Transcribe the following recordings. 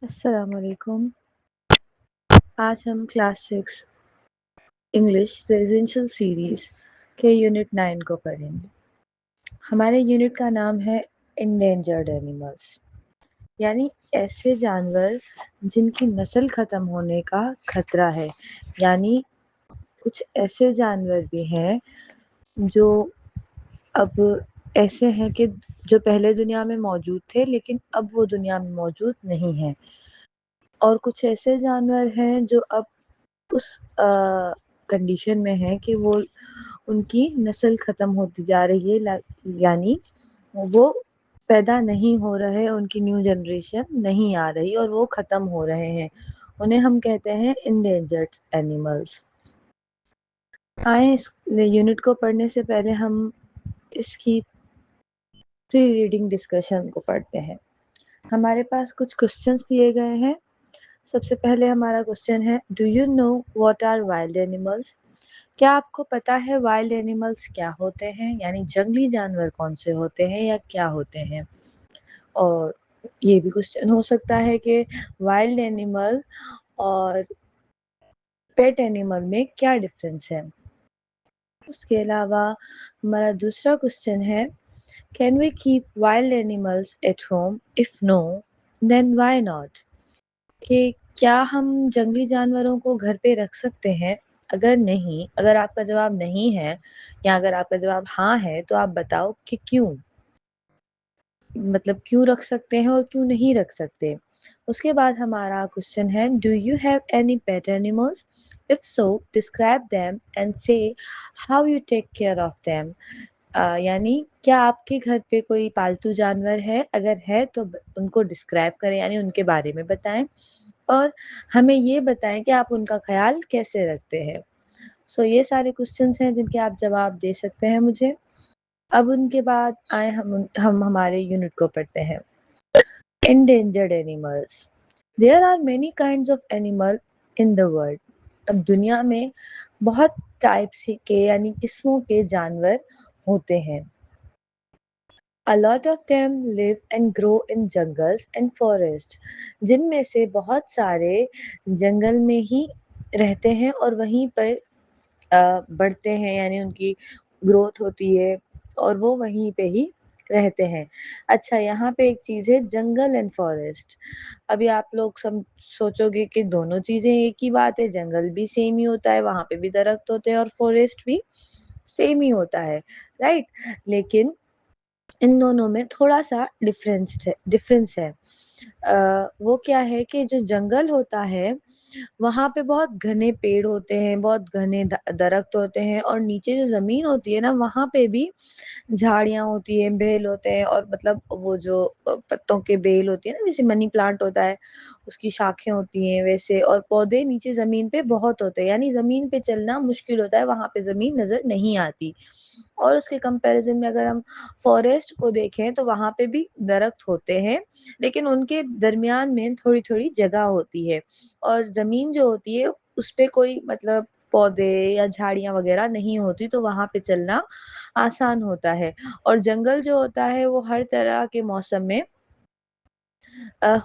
السلام علیکم۔ آج ہم کلاس 6 انگلش ریزیڈینشیل سیریز کے یونٹ 9 کو پڑھیں گے۔ ہمارے یونٹ کا نام ہے انڈینجرڈ اینیملس، یعنی ایسے جانور جن کی نسل ختم ہونے کا خطرہ ہے، یعنی کچھ ایسے جانور بھی ہیں جو اب ایسے ہیں کہ جو پہلے دنیا میں موجود تھے لیکن اب وہ دنیا میں موجود نہیں ہیں، اور کچھ ایسے جانور ہیں جو اب اس کنڈیشن میں ہیں کہ وہ ان کی نسل ختم ہوتی جا رہی ہے، یعنی وہ پیدا نہیں ہو رہے، ان کی نیو جنریشن نہیں آ رہی اور وہ ختم ہو رہے ہیں، انہیں ہم کہتے ہیں انڈینجرڈ اینیملس۔ آئیں اس یونٹ کو پڑھنے سے پہلے ہم اس کی پری ریڈنگ ڈسکشن کو پڑھتے ہیں۔ ہمارے پاس کچھ کوسچنز دیے گئے ہیں۔ سب سے پہلے ہمارا کوسچن ہے do you know what are wild animals? کیا آپ کو پتا ہے وائلڈ اینیملس کیا ہوتے ہیں، یعنی جنگلی جانور کون سے ہوتے ہیں یا کیا ہوتے ہیں؟ اور یہ بھی کوسچن ہو سکتا ہے کہ وائلڈ اینیمل اور پیٹ اینیمل میں کیا ڈفرینس ہے؟ اس کے علاوہ ہمارا دوسرا کوسچن ہے can we keep wild animals at home? If no then why not? کہ کیا ہم جنگلی جانوروں کو گھر پہ رکھ سکتے ہیں؟ اگر آپ کا جواب نہیں ہے یا اگر آپ کا جواب ہاں ہے تو آپ بتاؤ کہ کیوں، مطلب کیوں رکھ سکتے ہیں اور کیوں نہیں رکھ سکتے۔ اس کے بعد ہمارا کوسچن ہے do you have any pet animals? If so describe them and say how you take care of them, یعنی کیا آپ کے گھر پہ کوئی پالتو جانور ہے؟ اگر ہے تو ان کو ڈسکرائب کریں، یعنی ان کے بارے میں بتائیں اور ہمیں یہ بتائیں کہ آپ ان کا خیال کیسے رکھتے ہیں۔ یہ سارے کوسچنس ہیں جن کے آپ جواب دے سکتے ہیں مجھے۔ اب ان کے بعد آئے ہم ہمارے یونٹ کو پڑھتے ہیں۔ Endangered animals. There are many kinds of animal in the world۔ اب دنیا میں بہت ٹائپس کے یعنی قسموں کے جانور ہوتے ہیں۔ A lot of them live and grow in jungles and forests۔ جن میں سے بہت سارے جنگل میں ہی رہتے ہیں اور وہیں پر بڑھتے ہیں، یعنی ان کی گروتھ ہوتی ہے اور وہ وہیں پہ ہی رہتے ہیں۔ اچھا، یہاں پہ ایک چیز ہے جنگل اینڈ فارسٹ۔ ابھی آپ لوگ سوچو گے کہ دونوں چیزیں ایک ہی بات ہے، جنگل بھی سیم ہی ہوتا ہے، وہاں پہ بھی درخت ہوتے ہیں اور فارسٹ بھی سیم ہی ہوتا ہے، رائٹ؟ لیکن ان دونوں میں تھوڑا سا ڈفرینس ہے۔ وہ کیا ہے کہ جو جنگل ہوتا ہے وہاں پہ بہت گھنے پیڑ ہوتے ہیں، بہت گھنے درخت ہوتے ہیں، اور نیچے جو زمین ہوتی ہے نا وہاں پہ بھی جھاڑیاں ہوتی ہیں، بیل ہوتے ہیں، اور مطلب وہ جو پتوں کے بیل ہوتی ہیں نا، جیسے منی پلانٹ ہوتا ہے اس کی شاخیں ہوتی ہیں ویسے، اور پودے نیچے زمین پہ بہت ہوتے ہیں، یعنی زمین پہ چلنا مشکل ہوتا ہے، وہاں پہ زمین نظر نہیں آتی۔ اور اس کے کمپیریزن میں اگر ہم فارسٹ کو دیکھیں تو وہاں پہ بھی درخت ہوتے ہیں لیکن ان کے درمیان میں تھوڑی تھوڑی جگہ ہوتی ہے، اور زمین جو ہوتی ہے اس پہ کوئی مطلب پودے یا جھاڑیاں وغیرہ نہیں ہوتی، تو وہاں پہ چلنا آسان ہوتا ہے۔ اور جنگل جو ہوتا ہے وہ ہر طرح کے موسم میں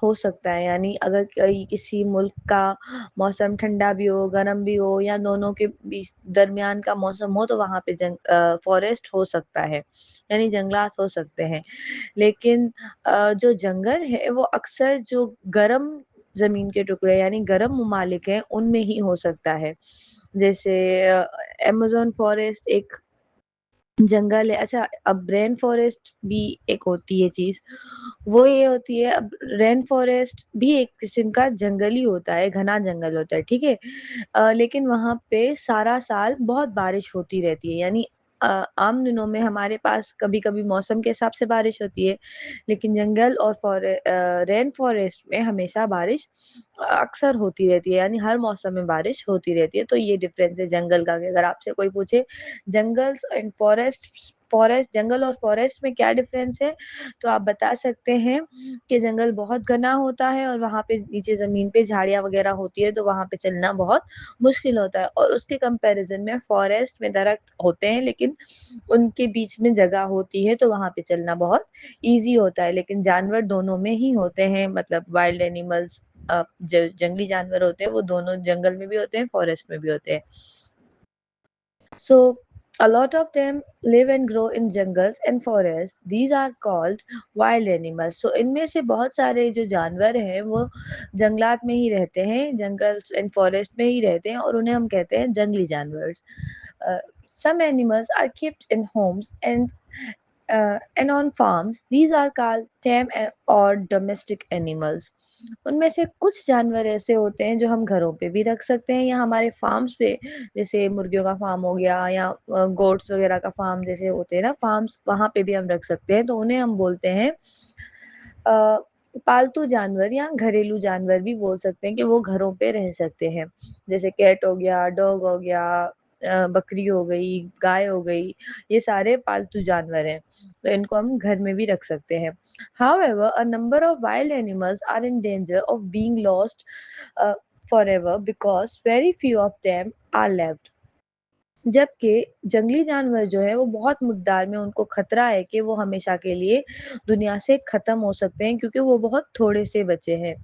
ہو سکتا ہے، یعنی اگر کسی ملک کا موسم ٹھنڈا بھی ہو، گرم بھی ہو، یا دونوں کے بیچ درمیان کا موسم ہو تو وہاں پہ فارسٹ ہو سکتا ہے، یعنی جنگلات ہو سکتے ہیں۔ لیکن جو جنگل ہے وہ اکثر جو گرم زمین کے ٹکڑے یعنی گرم ممالک ہیں ان میں ہی ہو سکتا ہے، جیسے ایمیزون فارسٹ ایک جنگل ہے۔ اچھا، اب رین فارسٹ بھی ایک ہوتی ہے چیز، وہ یہ ہوتی ہے، اب رین فارسٹ بھی ایک قسم کا جنگل ہی ہوتا ہے، گھنا جنگل ہوتا ہے، ٹھیک ہے، لیکن وہاں پہ سارا سال بہت بارش ہوتی رہتی ہے، یعنی عام دنوں میں ہمارے پاس کبھی کبھی موسم کے حساب سے بارش ہوتی ہے، لیکن جنگل اور رین فارسٹ میں ہمیشہ بارش اکثر ہوتی رہتی ہے، یعنی ہر موسم میں بارش ہوتی رہتی ہے۔ تو یہ ڈفرینس ہے جنگل کا، کہ اگر آپ سے کوئی پوچھے جنگل اور فارسٹ میں کیا ڈفرینس ہے تو آپ بتا سکتے ہیں کہ جنگل بہت گھنا ہوتا ہے اور وہاں پہ نیچے زمین پہ جھاڑیاں وغیرہ ہوتی ہے تو وہاں پہ چلنا بہت مشکل ہوتا ہے، اور اس کے کمپیریزن میں فارسٹ میں درخت ہوتے ہیں لیکن ان کے بیچ میں جگہ ہوتی ہے تو وہاں پہ چلنا بہت ایزی ہوتا ہے۔ لیکن جانور دونوں میں ہی ہوتے ہیں، مطلب وائلڈ اینیملس جو جنگلی جانور ہوتے ہیں وہ دونوں جنگل میں بھی ہوتے ہیں، فارسٹ میں بھی ہوتے ہیں. So a lot of them live and grow in jungles and forests. These are called wild animals. So ان میں سے بہت سارے جو جانور ہیں وہ جنگلات میں ہی رہتے ہیں، جنگل اینڈ فارسٹ میں ہی رہتے ہیں، اور انہیں ہم کہتے ہیں جنگلی جانور. Some animals are kept in homes and on farms. These are called tame or domestic animals. ان میں سے کچھ جانور ایسے ہوتے ہیں جو ہم گھروں پہ بھی رکھ سکتے ہیں یا ہمارے فارمز پہ، جیسے مرغیوں کا فارم ہو گیا یا گوٹس وغیرہ کا فارم جیسے ہوتے ہیں نا فارمز، وہاں پہ بھی ہم رکھ سکتے ہیں. تو انہیں ہم بولتے ہیں پالتو جانور یا گھریلو جانور بھی بول سکتے ہیں کہ وہ گھروں پہ رہ سکتے ہیں، جیسے کیٹ ہو گیا، ڈاگ ہو گیا، بکری ہو گئی، گائے ہو گئی. یہ سارے پالتو جانور ہیں، تو ان کو ہم گھر میں بھی رکھ سکتے ہیں. However, a number of wild animals are in danger of being lost forever because very few of them are left. جبکہ جنگلی جانور جو ہے وہ بہت مقدار میں ان کو خطرہ ہے کہ وہ ہمیشہ کے لیے دنیا سے ختم ہو سکتے ہیں کیونکہ وہ بہت تھوڑے سے بچے ہیں.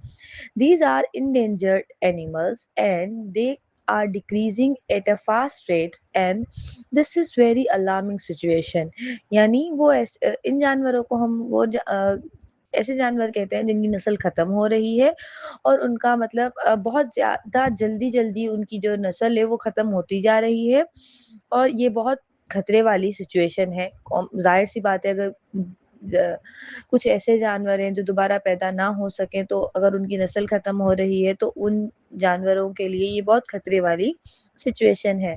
These are endangered animals and they are decreasing at a fast rate and this is very alarming situation. یعنی وہ ان جانوروں کو ہم ایسے جانور کہتے ہیں جن کی نسل ختم ہو رہی ہے اور ان کا مطلب بہت زیادہ جلدی جلدی ان کی جو نسل ہے وہ ختم ہوتی جا رہی ہے، اور یہ بہت خطرے والی سچویشن ہے. ظاہر سی بات ہے اگر کچھ ایسے جانور ہیں جو دوبارہ پیدا نہ ہو سکیں تو اگر ان کی نسل ختم ہو رہی ہے تو ان جانوروں کے لیے یہ بہت خطرے والی سچویشن ہے.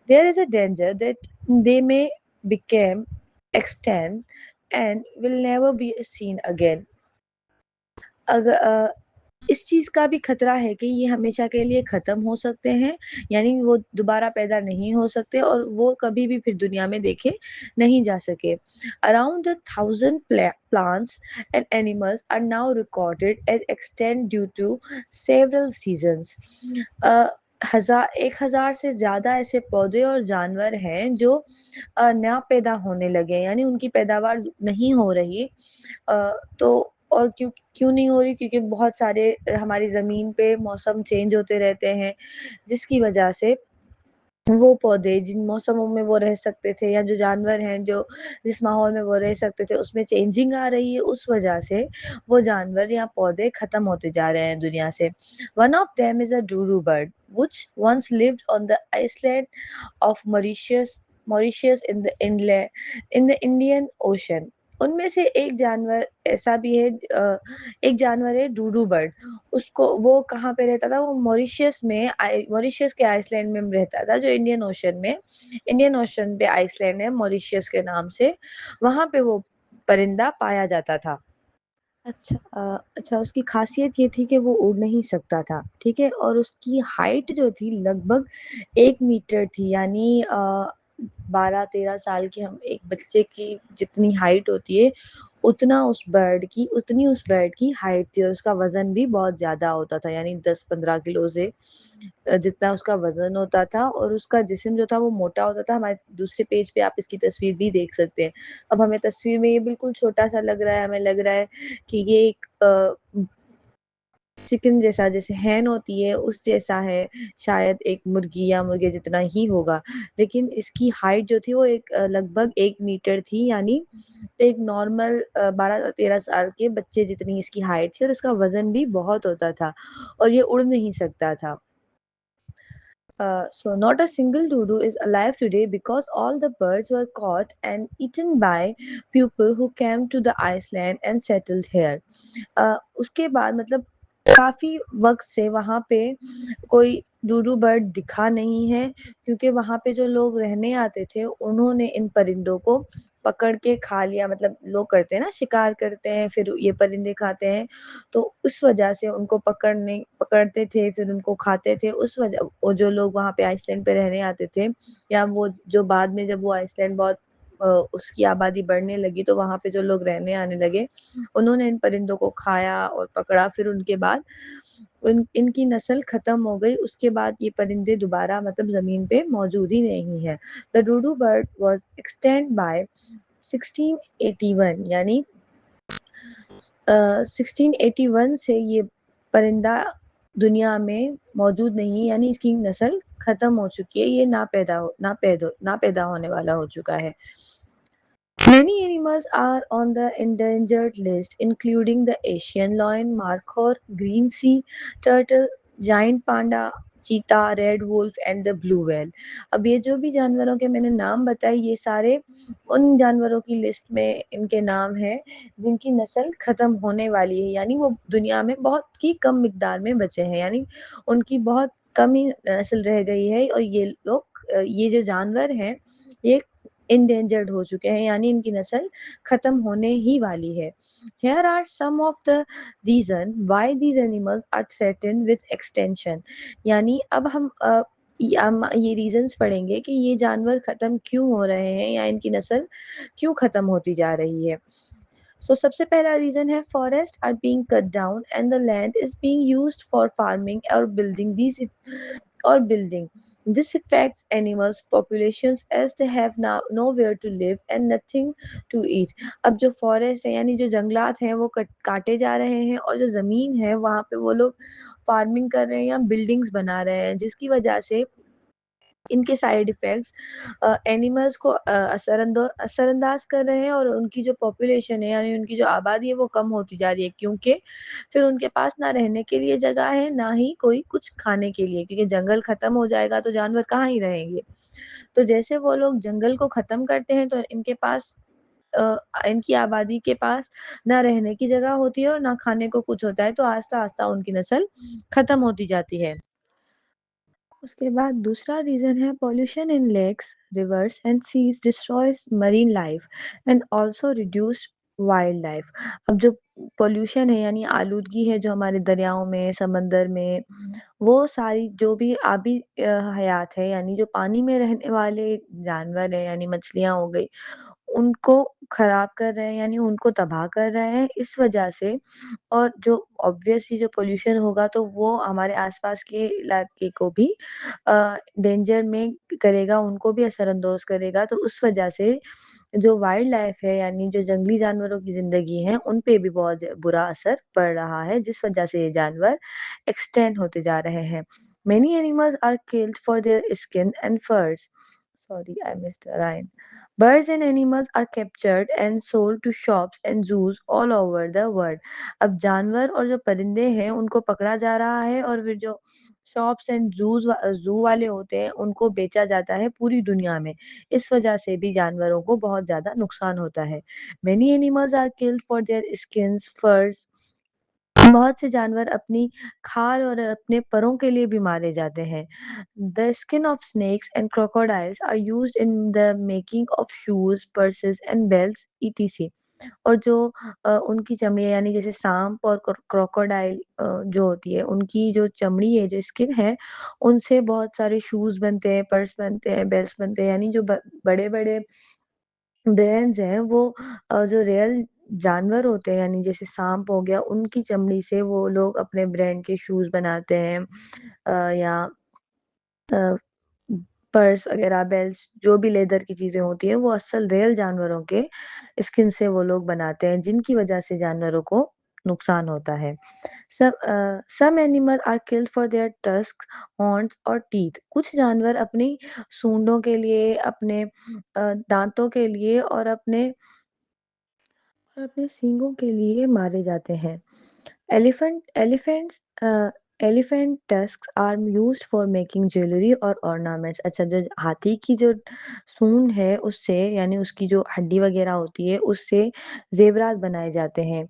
There is a danger that they may become extinct and will never be seen again. اگر اس چیز کا بھی خطرہ ہے کہ یہ ہمیشہ کے لیے ختم ہو سکتے ہیں، یعنی وہ دوبارہ پیدا نہیں ہو سکتے اور وہ کبھی بھی پھر دنیا میں دیکھے نہیں جا سکے. Around 1,000 plants and animals are now recorded as extinct due to several seasons. 1,000 سے زیادہ ایسے پودے اور جانور ہیں جو نیا پیدا ہونے لگے، یعنی ان کی پیداوار نہیں ہو رہی. تو اور کیوں نہیں ہو رہی؟ کیونکہ بہت سارے ہماری زمین پہ موسم چینج ہوتے رہتے ہیں، جس کی وجہ سے وہ پودے جن موسموں میں وہ رہ سکتے تھے یا جو جانور ہیں جو جس ماحول میں وہ رہ سکتے تھے اس میں چینجنگ آ رہی ہے، اس وجہ سے وہ جانور یا پودے ختم ہوتے جا رہے ہیں دنیا سے. One of them is a dodo bird which once lived on the island of Mauritius in the Indian Ocean. ان میں سے ایک جانور ایسا بھی ہے، ایک جانور ہے ڈوڈو برڈ. اس کو وہ کہاں پہ رہتا تھا؟ وہ موریشیس کے آئس لینڈ میں رہتا تھا، جو انڈین اوشن پہ آئس لینڈ ہے موریشیس کے نام سے، وہاں پہ وہ پرندہ پایا جاتا تھا. اچھا اس کی خاصیت یہ تھی کہ وہ اڑ نہیں سکتا تھا، ٹھیک ہے، اور اس کی ہائٹ جو تھی لگ بھگ 1 میٹر تھی، یعنی 12-13 سال کے ہم ایک بچے کی جتنی ہائٹ ہوتی ہے اتنی اس برڈ کی ہائٹ تھی، اور اس کا وزن بھی بہت زیادہ ہوتا تھا، یعنی 10-15 کلو سے جتنا اس کا وزن ہوتا تھا، اور اس کا جسم جو تھا وہ موٹا ہوتا تھا. ہمارے دوسرے پیج پہ آپ اس کی تصویر بھی دیکھ سکتے ہیں. اب ہمیں تصویر میں یہ بالکل چھوٹا سا لگ رہا ہے، ہمیں لگ رہا ہے کہ یہ ایک چکن جیسا، جیسے ہین ہوتی ہے اس جیسا ہے، شاید ایک مرغی یا مرغے جتنا ہی ہوگا، لیکن اس کی ہائٹ جو تھی وہ لگ بھگ 1 میٹر تھی، یعنی ایک نارمل 12-13 سال کے بچے جتنی اس کی ہائٹ تھی، اور اس کا وزن بھی بہت ہوتا تھا اور یہ اڑ نہیں سکتا تھا. So not a single dodo is alive today because all the birds were caught and eaten by people who came to the Iceland and settled here. اس کے بعد مطلب کافی وقت سے وہاں پہ کوئی ڈوڈو برڈ دکھا نہیں ہے، کیونکہ وہاں پہ جو لوگ رہنے آتے تھے انہوں نے ان پرندوں کو پکڑ کے کھا لیا. مطلب لوگ کرتے ہیں نا، شکار کرتے ہیں پھر یہ پرندے کھاتے ہیں، تو اس وجہ سے ان کو پکڑتے تھے پھر ان کو کھاتے تھے. اس وجہ وہ جو لوگ وہاں پہ آئس لینڈ پہ رہنے آتے تھے، یا وہ جو بعد میں جب وہ آئس لینڈ بہت اس کی آبادی بڑھنے لگی تو وہاں پہ جو لوگ رہنے آنے لگے انہوں نے ان پرندوں کو کھایا اور پکڑا، پھر ان کے بعد ان کی نسل ختم ہو گئی. اس کے بعد یہ پرندے دوبارہ مطلب زمین پہ موجود ہی نہیں ہے. The dodo bird was extinct by 1681، یعنی 1681 سے یہ پرندہ دنیا میں موجود نہیں، یعنی اس کی نسل ختم ہو چکی ہے، یہ نہ پیدا ہونے والا ہو چکا ہے۔ Many animals are on the endangered list, including the Asian lion, markhor, green sea turtle, giant panda, چیتا، red wolf and the blue whale. اب یہ جو بھی جانوروں کے میں نے نام بتائے، یہ سارے ان جانوروں کی لسٹ میں ان کے نام ہیں جن کی نسل ختم ہونے والی ہے، یعنی وہ دنیا میں بہت ہی کم مقدار میں بچے ہیں، یعنی ان کی بہت کم ہی نسل رہ گئی ہے، اور یہ جو جانور ہیں یہ انڈینجرڈ ہو چکے ہیں، یعنی ان کی نسل ختم ہونے ہی والی ہے۔ Here are some of the reason why these animals are threatened with extinction۔ یعنی اب ہم یہ ریزنز پڑھیں گے کہ یہ جانور ختم کیوں ہو رہے ہیں یا ان کی نسل کیوں ختم ہوتی جا رہی ہے۔ So سب سے پہلا ریزن ہے forest are being cut down and the land is being used for farming or building. This affects animals populations as they have now nowhere to live and nothing to eat۔ اب جو forest ہے یعنی جو جنگلات ہیں وہ کاٹے جا رہے ہیں، اور جو زمین ہے وہاں پہ وہ لوگ فارمنگ کر رہے ہیں یا بلڈنگز بنا رہے ہیں، جس کی وجہ سے ان کے سائیڈ ایفیکٹس اینیملز کو اثر انداز کر رہے ہیں، اور ان کی جو پاپولیشن ہے یعنی ان کی جو آبادی ہے وہ کم ہوتی جا رہی ہے، کیونکہ پھر ان کے پاس نہ رہنے کے لیے جگہ ہے نہ ہی کوئی کچھ کھانے کے لیے، کیونکہ جنگل ختم ہو جائے گا تو جانور کہاں ہی رہیں گے۔ تو جیسے وہ لوگ جنگل کو ختم کرتے ہیں تو ان کی آبادی کے پاس نہ رہنے کی جگہ ہوتی ہے اور نہ کھانے کو کچھ ہوتا ہے، تو آہستہ آہستہ ان کی نسل ختم ہوتی جاتی ہے۔ اس کے بعد دوسرا ریزن ہے pollution in lakes, rivers and seas destroys marine life and also reduce wildlife. اب جو پولوشن ہے یعنی آلودگی ہے جو ہمارے دریاؤں میں، سمندر میں، وہ ساری جو بھی آبی حیات ہے یعنی جو پانی میں رہنے والے جانور ہیں یعنی مچھلیاں ہو گئی، ان کو خراب کر رہے ہیں، یعنی ان کو تباہ کر رہے ہیں اس وجہ سے۔ اور جو obviously جو پولوشن ہوگا تو وہ ہمارے آس پاس کے علاقے کو بھی ڈینجر میں کرے گا، ان کو بھی اثر انداز کرے گا، تو اس وجہ سے جو وائلڈ لائف ہے یعنی جو جنگلی جانوروں کی زندگی ہے ان پہ بھی بہت برا اثر پڑ رہا ہے، جس وجہ سے یہ جانور ایکسٹینڈ ہوتے جا رہے ہیں۔ Many animals are killed for their skin and furs. Sorry, I missed a line. Birds and animals are captured and sold to shops and zoos all over the world۔ اب جانور اور جو پرندے ہیں ان کو پکڑا جا رہا ہے، اور پھر جو شاپس اینڈ زو والے ہوتے ہیں ان کو بیچا جاتا ہے پوری دنیا میں، اس وجہ سے بھی جانوروں کو بہت زیادہ نقصان ہوتا ہے۔ Many animals are killed for their skins, furs۔ بہت سے جانور اپنی کھال اور اپنے پروں کے لیے بھی مارے جاتے ہیں۔ The skin of snakes and crocodiles are used in the making of shoes, purses and belts etc۔ اور جو ان کی چمڑی یعنی جیسے سانپ اور کروکوڈائل جو ہوتی ہے ان کی جو چمڑی ہے، جو اسکن ہے، ان سے بہت سارے شوز بنتے ہیں، پرس بنتے ہیں، بیلٹس بنتے ہیں، یعنی جو بڑے بڑے برینڈز ہیں وہ جو ریئل جانور ہوتے ہیں یعنی جیسے سانپ ہو گیا، ان کی چمڑی سے وہ لوگ اپنے برانڈ کے شوز بناتے ہیں، یا پرس وغیرہ، بیلٹس، جو بھی لیدر کی چیزیں ہوتی ہیں وہ اصل ریئل جانوروں کے اسکن سے وہ لوگ بناتے ہیں، جن کی وجہ سے جانوروں کو نقصان ہوتا ہے۔ Some animals are killed for their tusks, horns اور teeth۔ کچھ جانور اپنی سونڈوں کے لیے، اپنے دانتوں کے لیے اور اپنے سینگوں کے لیے مارے جاتے ہیں۔ Elephant tusks are used for making jewelry اور ornaments۔ اچھا، جو ہاتھی کی جو سونڈ ہے اس سے یعنی اس کی جو ہڈی وغیرہ ہوتی ہے اس سے زیورات بنائے جاتے ہیں۔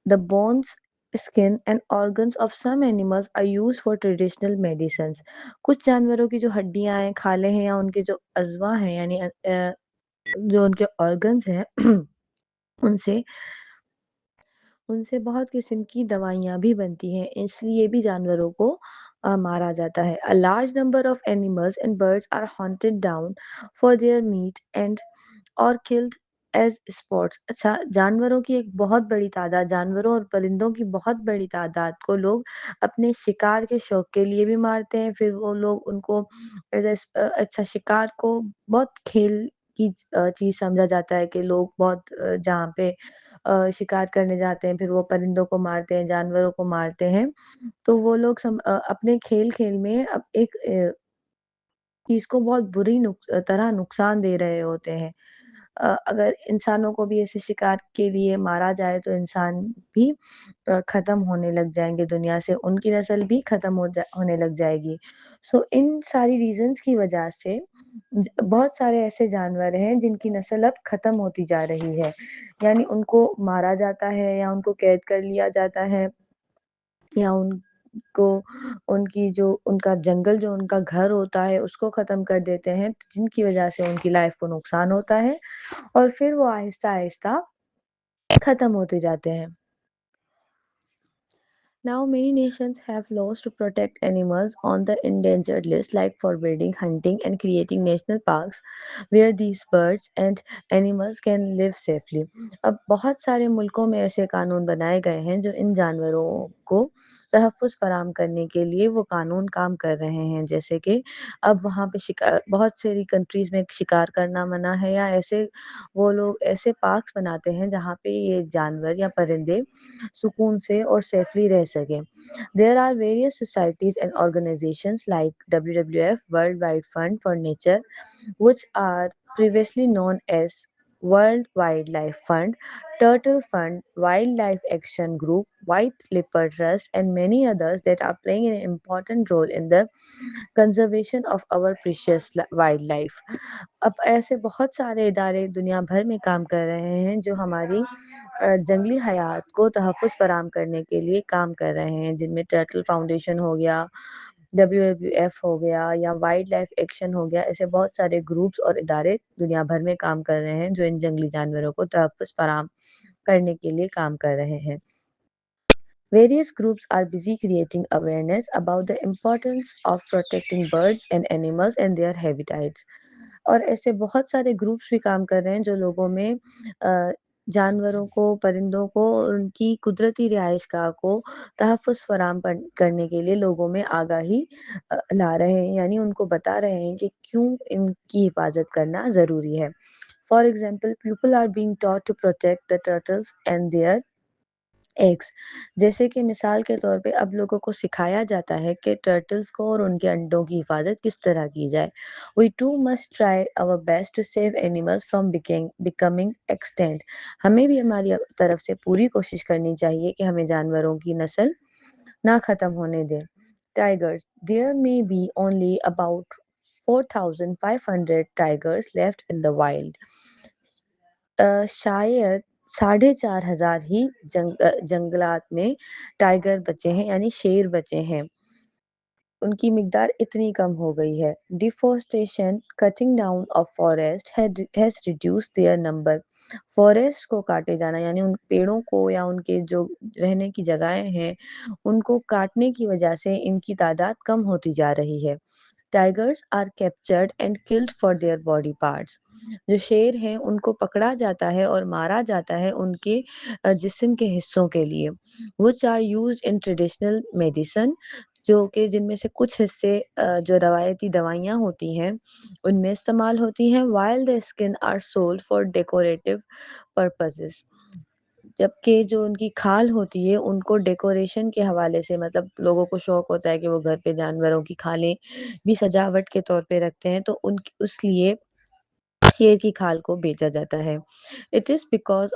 The bones, skin and organs of some animals are used for traditional medicines۔ کچھ جانوروں کی جو ہڈیاں ہیں، کھالیں ہیں یا ان کے جو اعضاء ہیں یعنی جو ان کے organs ہیں ان سے بہت قسم کی دوائیاں بھی بنتی ہیں، اس لیے بھی جانوروں کو مارا جاتا ہے۔ A large number of animals and birds are hunted down for their meat and or killed as sports۔ اچھا، جانوروں کی ایک بہت بڑی تعداد، جانوروں اور پرندوں کی بہت بڑی تعداد کو لوگ اپنے شکار کے شوق کے لیے بھی مارتے ہیں، پھر وہ لوگ ان کو اچھا شکار کو بہت کھیل کی چیز سمجھا جاتا ہے کہ لوگ بہت جہاں پہ شکار کرنے جاتے ہیں، پھر وہ پرندوں کو مارتے ہیں، جانوروں کو مارتے ہیں، تو وہ لوگ اپنے کھیل میں اب ایک چیز کو بہت بری طرح نقصان دے رہے ہوتے ہیں۔ اگر انسانوں کو بھی ایسے شکار کے لیے مارا جائے تو انسان بھی ختم ہونے لگ جائیں گے دنیا سے، ان کی نسل بھی ختم ہونے لگ جائے گی۔ ان ساری ریزنز کی وجہ سے بہت سارے ایسے جانور ہیں جن کی نسل اب ختم ہوتی جا رہی ہے، یعنی ان کو مارا جاتا ہے یا ان کو قید کر لیا جاتا ہے، یا ان کو ان کا جنگل جو ان کا گھر ہوتا ہے اس کو ختم کر دیتے ہیں، جن کی وجہ سے ان کی لائف کو نقصان ہوتا ہے اور پھر وہ آہستہ آہستہ ختم ہوتے جاتے ہیں۔ Now, many nations have laws to protect animals on the endangered list, like forbidding hunting and creating national parks where these birds and animals can live safely. اب بہت سارے ملکوں میں ایسے قانون بنائے گئے ہیں جو ان جانوروں کو تحفظ فراہم کرنے کے لیے وہ قانون کام کر رہے ہیں، جیسے کہ اب وہاں پہ بہت ساری کنٹریز میں شکار کرنا منع ہے، یا وہ لوگ ایسے پارکس بناتے ہیں جہاں پہ یہ جانور یا پرندے سکون سے اور سیفلی رہ سکیں۔ There are various societies and organizations like WWF World Wide Fund for Nature, which are previously known as World Wildlife Fund, Turtle Fund, Wildlife Action Group, White Leopard Trust, and many others that are playing an important role in the conservation of our precious wildlife. اب ایسے بہت سارے ادارے دنیا بھر میں کام کر رہے ہیں جو ہماری جنگلی حیات کو تحفظ فراہم کرنے کے لیے کام کر رہے ہیں، جن میں ٹرٹل فاؤنڈیشن ہو گیا، WWF ہو گیا، یا وائلڈ لائف ایکشن ہو گیا۔ ایسے بہت سارے گروپس اور ادارے دنیا بھر میں کام کر رہے ہیں جو ان جنگلی جانوروں کو تحفظ فراہم کرنے کے لیے کام کر رہے ہیں۔ Various groups are busy creating awareness about the importance of protecting birds and animals and their habitats. اور ایسے بہت سارے گروپس بھی کام کر رہے ہیں جو لوگوں میں جانوروں کو، پرندوں کو اور ان کی قدرتی رہائش گاہ کو تحفظ فراہم کرنے کے لیے لوگوں میں آگاہی لا رہے ہیں، یعنی ان کو بتا رہے ہیں کہ کیوں ان کی حفاظت کرنا ضروری ہے۔ For example, people are being taught to protect the turtles and their eggs, جیسے کہ مثال کے طور پہ اب لوگوں کو سکھایا جاتا ہے کہ ٹرٹلز کو اور ان کے انڈوں کی حفاظت کس طرح کی جائے۔ We too must try our best to save animals from becoming extinct. ہمیں بھی ہماری طرف سے پوری کوشش کرنی چاہیے کہ ہمیں جانوروں کی نسل نہ ختم ہونے دیں۔ Tigers. There may be only about 4,500 tigers left in the wild. شاید 4,500 ہی جنگلات میں ٹائیگر بچے ہیں، یعنی شیر بچے ہیں، ان کی مقدار اتنی کم ہو گئی ہے۔ Deforestation, cutting down of forest has reduced their number. Forest کو کاٹے جانا یعنی ان پیڑوں کو یا ان کے جو رہنے کی جگہیں ہیں ان کو کاٹنے کی وجہ سے ان کی تعداد کم ہوتی جا رہی ہے۔ Tigers are captured and killed for their body parts. جو شیر ہیں ان کو پکڑا جاتا ہے اور مارا جاتا ہے ان کے جسم کے حصوں کے لیے، which are used in traditional medicine، جو کہ جن میں سے کچھ حصے جو روایتی دوائیاں ہوتی ہیں ان میں استعمال ہوتی ہیں، while the skin are sold for decorative purposes، جبکہ جو ان کی کھال ہوتی ہے ان کو ڈیکوریشن کے حوالے سے، مطلب لوگوں کو شوق ہوتا ہے کہ وہ گھر پہ جانوروں کی کھالیں بھی سجاوٹ کے طور پہ رکھتے ہیں، تو اس لیے شیر کی کھال کو بیچا جاتا ہے۔ It is because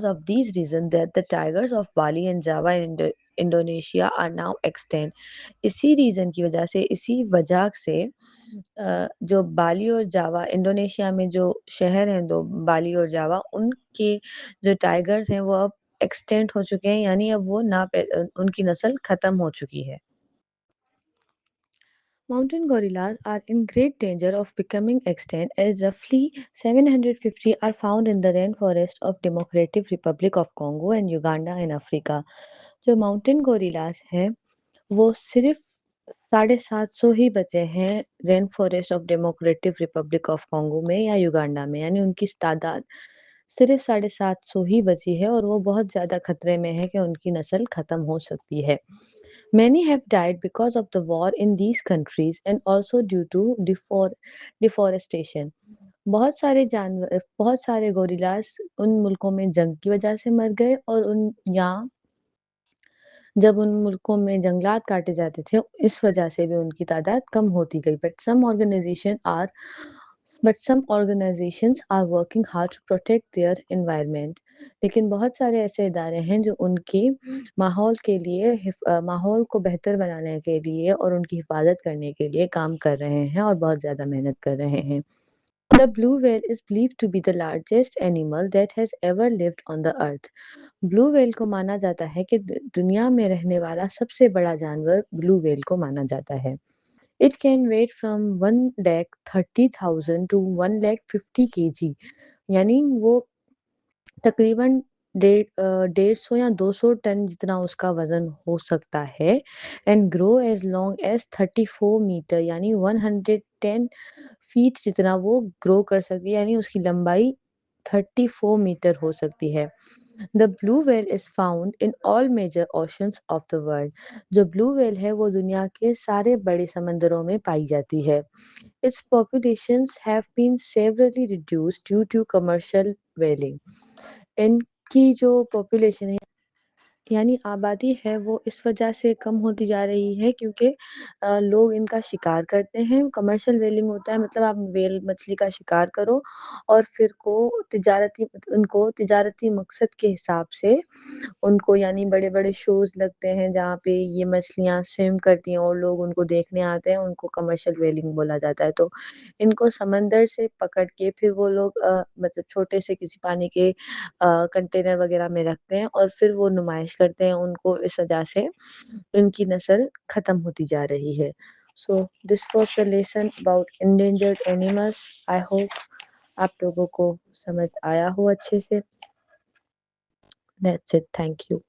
of these reasons that the tigers of Bali and Java in Indonesia are now extinct. اسی ریزن کی وجہ سے، اسی وجہ سے جو بالی اور جاوا، انڈونیشیا میں جو شہر ہیں دو، بالی اور جاوا، ان کے جو ٹائیگرز ہیں وہ اب ایکسٹینٹ ہو چکے ہیں، یعنی اب وہ ان کی نسل ختم ہو چکی ہے۔ Mountain gorillas are in great danger of becoming extinct as roughly 750 are found in the rainforest of Democratic Republic of Congo and Uganda in Africa. جو ماؤنٹین گوریلاز ہیں وہ صرف 750 ہی بچے ہیں rain forest of Democratic Republic of Congo میں یا Uganda میں، یعنی ان کی تعداد صرف 750 ہی بچی ہے اور وہ بہت زیادہ خطرے میں ہے کہ ان کی نسل ختم ہو سکتی ہے۔ Many have died because of the war in these countries and also due to deforestation. بہت سارے گوریلاز ان ملکوں میں جنگ کی وجہ سے مر گئے اور یہاں جب ان ملکوں میں جنگلات کاٹے جاتے تھے اس وجہ سے بھی ان کی تعداد کم ہوتی گئی but some organizations are working hard to protect their environment لیکن بہت سارے ایسے ادارے ہیں جو ان کی ماحول کو بہتر بنانے کے لیے اور ان کی حفاظت کرنے کے لیے کام کر رہے ہیں اور بہت زیادہ محنت کر رہے ہیں. The blue whale is believed to be the largest animal that has ever lived on the earth. Blue whale کو مانا جاتا ہے کہ دنیا میں رہنے والا سب سے بڑا جانور بلو ویل کو مانا جاتا ہے. It can weight from 1,30,000 to 1,50,000 kg. یعنی وہ تقریباً 150 یا 200 ٹن جتنا اس کا وزن ہو سکتا ہے. And grow as long as 34 metre یعنی 110 فیٹ جتنا وہ گرو کر سکتی ہے یعنی اس کی لمبائی 34 میٹر ہو سکتی ہے. The blue whale is found in all major oceans of the world. جو blue whale ہے وہ دنیا کے سارے بڑے سمندروں میں پائی جاتی ہے. Its populations have been severely reduced due to commercial whaling. ان کی جو پاپولیشن ہے یعنی آبادی ہے وہ اس وجہ سے کم ہوتی جا رہی ہے کیونکہ لوگ ان کا شکار کرتے ہیں. کمرشل ویلنگ ہوتا ہے مطلب آپ ویل مچھلی کا شکار کرو اور پھر ان کو تجارتی مقصد کے حساب سے ان کو یعنی بڑے بڑے شوز لگتے ہیں جہاں پہ یہ مچھلیاں سویم کرتی ہیں اور لوگ ان کو دیکھنے آتے ہیں. ان کو کمرشل ویلنگ بولا جاتا ہے. تو ان کو سمندر سے پکڑ کے پھر وہ لوگ مطلب چھوٹے سے کسی پانی کے کنٹینر وغیرہ میں رکھتے ہیں اور پھر وہ نمائش کرتے ہیں. ان کو اس وجہ سے ان کی نسل ختم ہوتی جا رہی ہے. So this was the lesson about endangered animals. I hope آپ لوگوں کو سمجھ آیا ہو اچھے سے. That's it. Thank you.